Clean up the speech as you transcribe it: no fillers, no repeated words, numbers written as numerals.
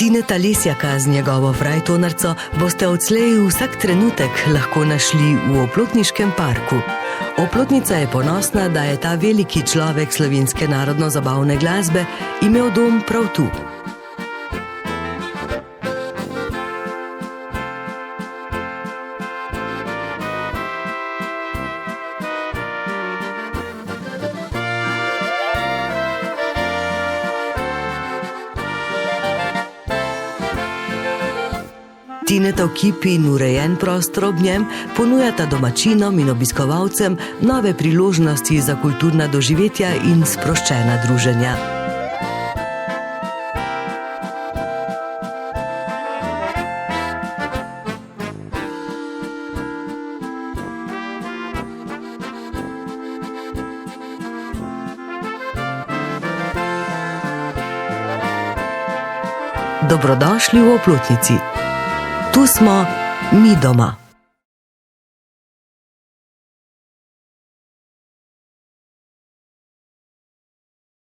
Tineta Lesjaka z njegovo frajtonarco boste odslej vsak trenutek lahko našli v Oplotniškem parku. Oplotnica je ponosna, da je ta veliki človek slovenske narodno-zabavne glasbe imel dom prav tu. Tinetov kip in urejen prostor ob njem ponujata domačinom in obiskovalcem nove priložnosti za kulturna doživetja in sproščena druženja. Dobrodošli v Oplotnici. Tu smo mi doma.